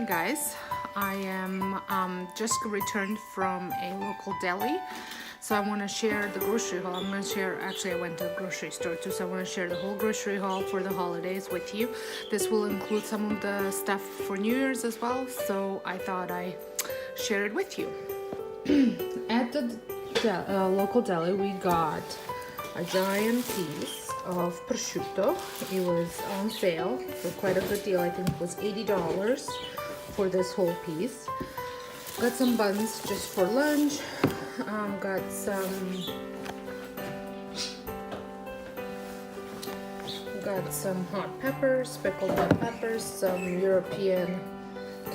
morning, guys. I am just returned from a local deli, so I want to share the grocery haul. I'm going to share, actually I went to the grocery store too, so I want to share the whole grocery haul for the holidays with you. This will include some of the stuff for New Year's as well, so I thought I share it with you. At the local deli, we got a giant piece of prosciutto. It was on sale for quite a good deal. I think it was $80 for this whole piece. Got some buns just for lunch. Got some hot peppers, pickled hot peppers, some European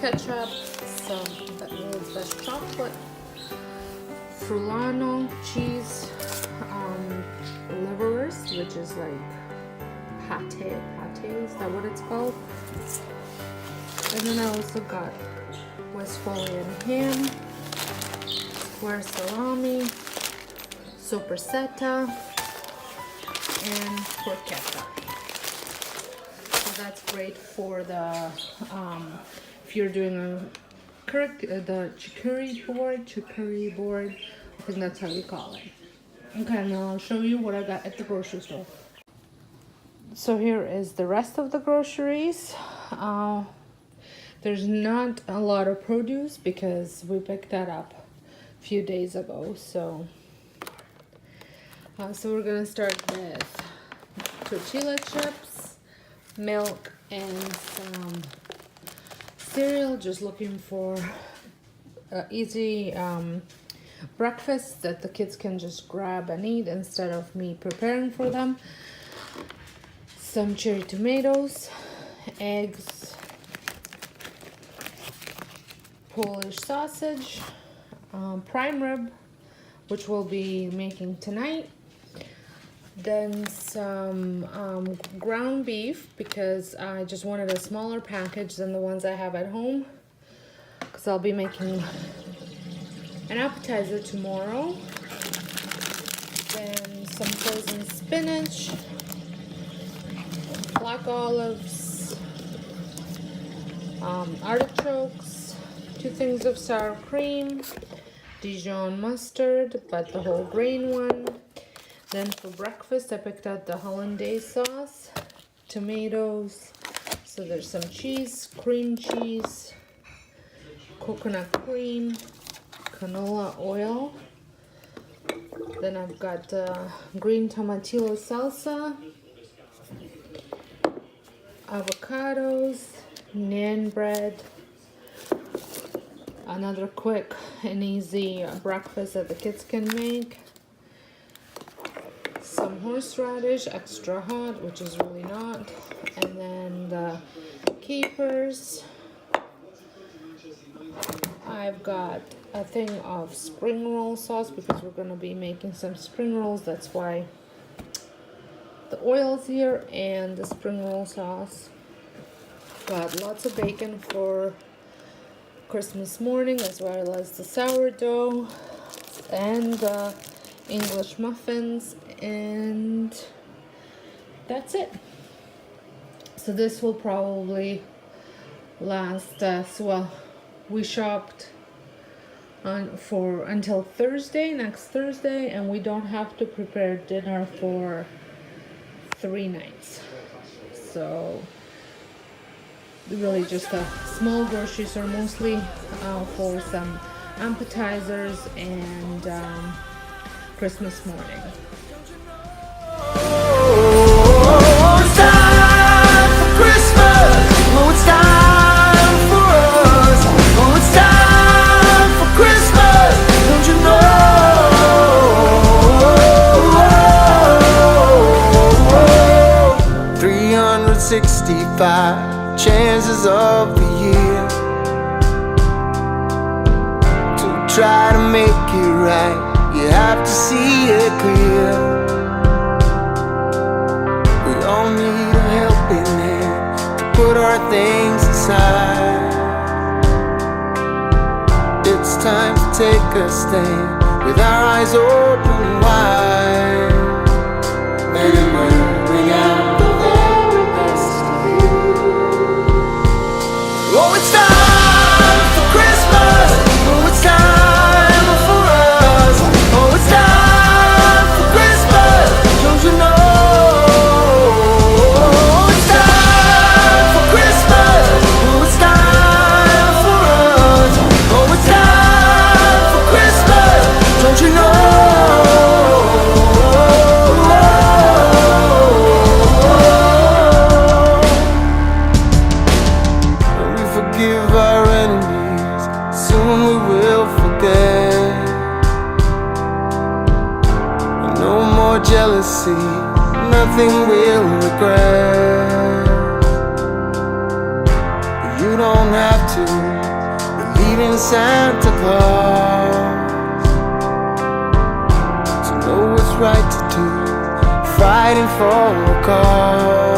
ketchup, some best chocolate, Frulano cheese, liverwurst, which is like pate, is that what it's called? And then I also got Westphalian ham, square salami, sopressata, and porchetta. So that's great for the if you're doing the charcuterie board, I think that's how you call it. Okay, now I'll show you what I got at the grocery store. So here is the rest of the groceries. There's not a lot of produce because we picked that up a few days ago. So we're gonna start with tortilla chips, milk, and some cereal. Just looking for easy breakfast that the kids can just grab and eat instead of me preparing for them. Some cherry tomatoes, eggs, Polish sausage, prime rib, which we'll be making tonight. Then some ground beef, because I just wanted a smaller package than the ones I have at home, because I'll be making an appetizer tomorrow. Then some frozen spinach, black olives, artichokes, 2 things of sour cream, Dijon mustard, but the whole grain one. Then for breakfast, I picked out the hollandaise sauce, tomatoes, so there's some cheese, cream cheese, coconut cream, canola oil. Then I've got green tomatillo salsa, avocados, naan bread, another quick and easy breakfast that the kids can make, some horseradish, extra hot, which is really not, and then the capers. I've got a thing of spring roll sauce because we're going to be making some spring rolls. That's why the oil's here, and the spring roll sauce. Got lots of bacon for Christmas morning, as well as the sourdough and the English muffins, and that's it. So this will probably last us, well, we shopped until next Thursday, and we don't have to prepare dinner for 3 nights. So really just a small grocery store, mostly for some appetizers and Christmas morning. Chances of the year to try to make it right, you have to see it clear. We all need a helping hand to put our things aside. It's time to take a stand with our eyes open wide. Let it bring out the very best of you. Oh, it's time. jealousy, nothing we'll regret. You don't have to believe in Santa Claus to know what's right to do, fighting for a cause.